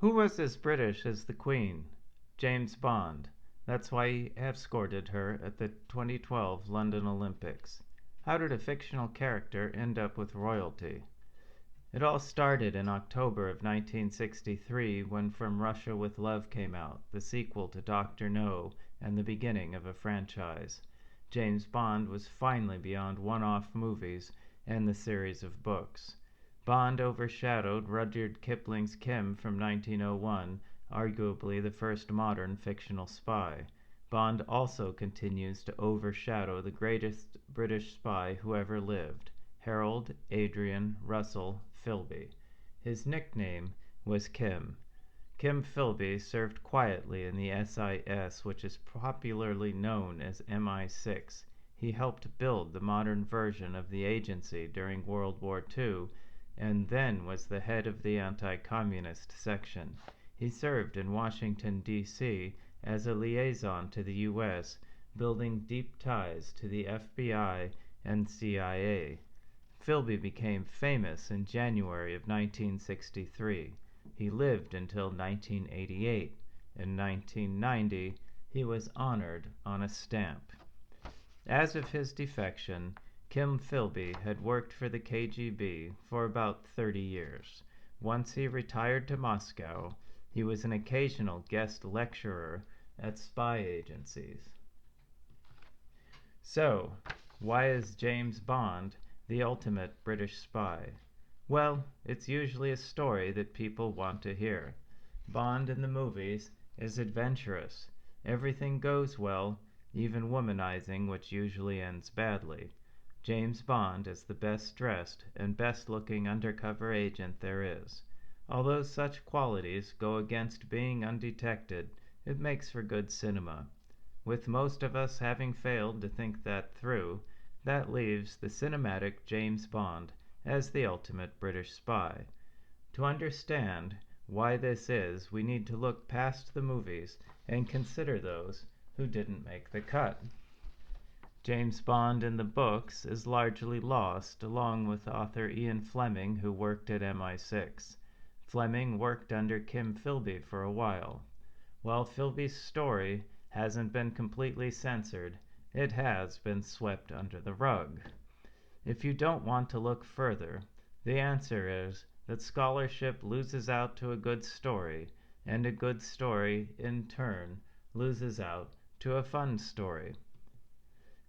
Who was as British as the Queen? James Bond. That's why he escorted her at the 2012 London Olympics. How did a fictional character end up with royalty? It all started in October of 1963 when From Russia with Love came out, the sequel to Dr. No and the beginning of a franchise. James Bond was finally beyond one-off movies and the series of books. Bond overshadowed Rudyard Kipling's Kim from 1901, arguably the first modern fictional spy. Bond also continues to overshadow the greatest British spy who ever lived, Harold Adrian Russell Philby. His nickname was Kim. Kim Philby served quietly in the SIS, which is popularly known as MI6. He helped build the modern version of the agency during World War II and then was the head of the anti-communist section. He served in Washington, D.C. as a liaison to the U.S., building deep ties to the FBI and CIA. Philby became famous in January of 1963. He lived until 1988. In 1990, he was honored on a stamp. As of his defection, Kim Philby had worked for the KGB for about 30 years. Once he retired to Moscow, he was an occasional guest lecturer at spy agencies. So, why is James Bond the ultimate British spy? Well, it's usually a story that people want to hear. Bond in the movies is adventurous. Everything goes well, even womanizing, which usually ends badly. James Bond is the best dressed and best looking undercover agent there is. Although such qualities go against being undetected, it makes for good cinema. With most of us having failed to think that through, that leaves the cinematic James Bond as the ultimate British spy. To understand why this is, we need to look past the movies and consider those who didn't make the cut. James Bond in the books is largely lost, along with author Ian Fleming, who worked at MI6. Fleming worked under Kim Philby for a while. While Philby's story hasn't been completely censored, it has been swept under the rug. If you don't want to look further, the answer is that scholarship loses out to a good story, and a good story, in turn, loses out to a fun story.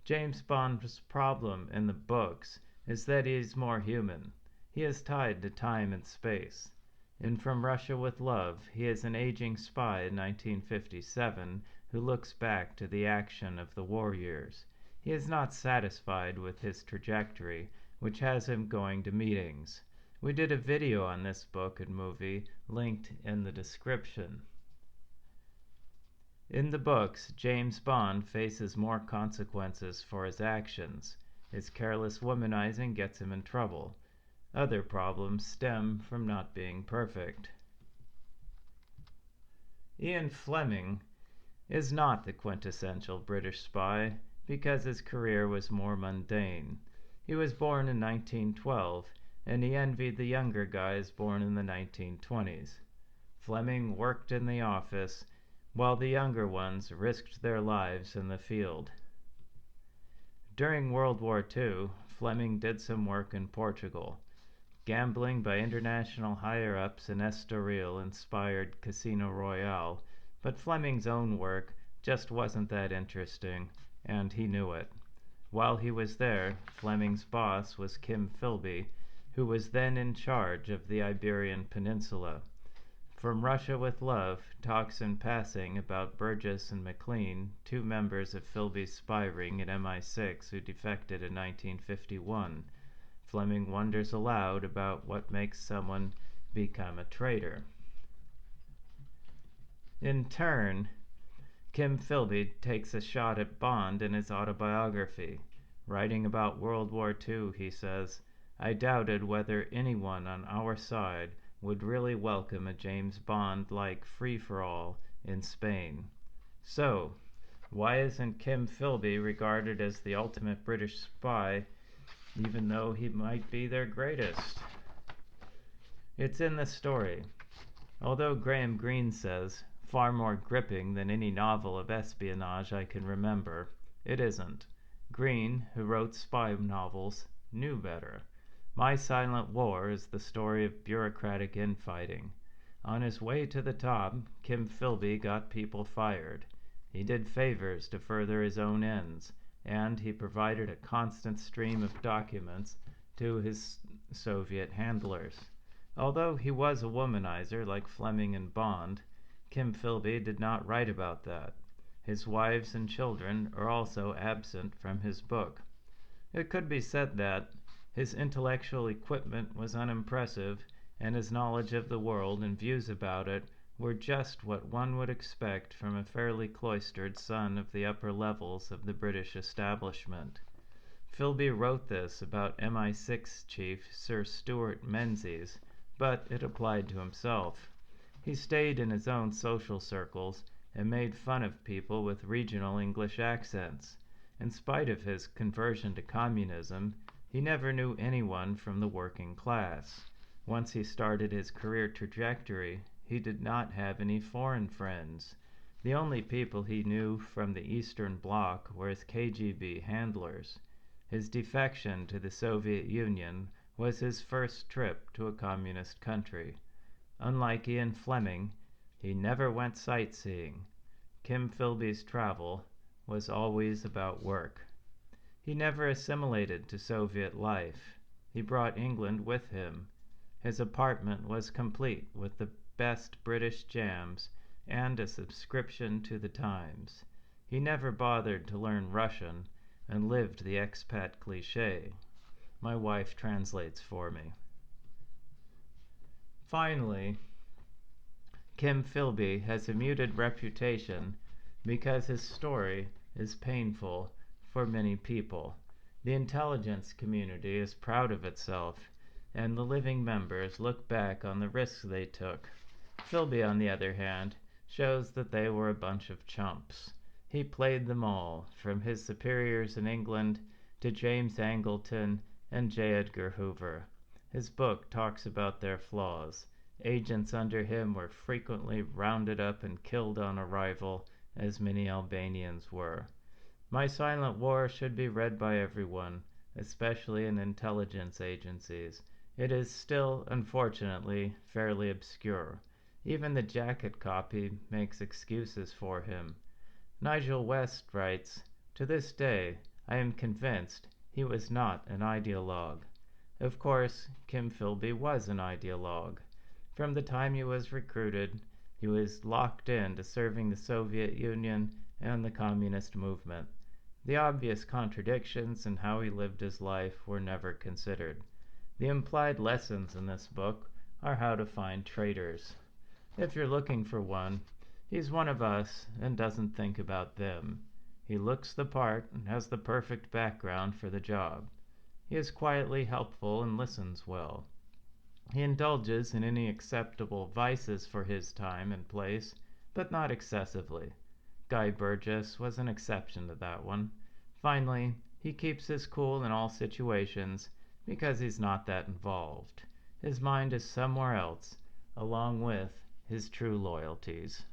James Bond's problem in the books is that he is more human. He is tied to time and space. In From Russia with Love, he is an aging spy in 1957 who looks back to the action of the war years. He is not satisfied with his trajectory, which has him going to meetings. We did a video on this book and movie, linked in the description. In the books, James Bond faces more consequences for his actions. His careless womanizing gets him in trouble. Other problems stem from not being perfect. Ian Fleming is not the quintessential British spy because his career was more mundane. He was born in 1912, and he envied the younger guys born in the 1920s. Fleming worked in the office, while the younger ones risked their lives in the field. During World War II, Fleming did some work in Portugal. Gambling by international higher-ups in Estoril inspired Casino Royale, but Fleming's own work just wasn't that interesting, and he knew it. While he was there, Fleming's boss was Kim Philby, who was then in charge of the Iberian Peninsula. From Russia with Love talks in passing about Burgess and McLean, two members of Philby's spy ring at MI6 who defected in 1951. Fleming wonders aloud about what makes someone become a traitor. In turn, Kim Philby takes a shot at Bond in his autobiography. Writing about World War II, he says, "I doubted whether anyone on our side would really welcome a James Bond-like free-for-all in Spain." So, why isn't Kim Philby regarded as the ultimate British spy, even though he might be their greatest? It's in the story. Although Graham Greene says, far more gripping than any novel of espionage I can remember, it isn't. Greene, who wrote spy novels, knew better. My Silent War is the story of bureaucratic infighting. On his way to the top, Kim Philby got people fired. He did favors to further his own ends, and he provided a constant stream of documents to his Soviet handlers. Although he was a womanizer like Fleming and Bond, Kim Philby did not write about that. His wives and children are also absent from his book. It could be said that his intellectual equipment was unimpressive, and his knowledge of the world and views about it were just what one would expect from a fairly cloistered son of the upper levels of the British establishment. Philby wrote this about MI6 chief Sir Stuart Menzies, but it applied to himself. He stayed in his own social circles and made fun of people with regional English accents. In spite of his conversion to communism, he never knew anyone from the working class. Once he started his career trajectory, he did not have any foreign friends. The only people he knew from the Eastern Bloc were his KGB handlers. His defection to the Soviet Union was his first trip to a communist country. Unlike Ian Fleming, he never went sightseeing. Kim Philby's travel was always about work. He never assimilated to Soviet life. He brought England with him. His apartment was complete with the best British jams and a subscription to the Times. He never bothered to learn Russian and lived the expat cliché. My wife translates for me. Finally, Kim Philby has a muted reputation because his story is painful for many people. The intelligence community is proud of itself, and the living members look back on the risks they took. Philby, on the other hand, shows that they were a bunch of chumps. He played them all, from his superiors in England to James Angleton and J. Edgar Hoover. His book talks about their flaws. Agents under him were frequently rounded up and killed on arrival, as many Albanians were. My Silent War should be read by everyone, especially in intelligence agencies. It is still, unfortunately, fairly obscure. Even the jacket copy makes excuses for him. Nigel West writes, "To this day, I am convinced he was not an ideologue." Of course, Kim Philby was an ideologue. From the time he was recruited, he was locked in to serving the Soviet Union and the communist movement. The obvious contradictions in how he lived his life were never considered. The implied lessons in this book are how to find traitors. If you're looking for one, he's one of us and doesn't think about them. He looks the part and has the perfect background for the job. He is quietly helpful and listens well. He indulges in any acceptable vices for his time and place, but not excessively. Guy Burgess was an exception to that one. Finally, he keeps his cool in all situations because he's not that involved. His mind is somewhere else, along with his true loyalties.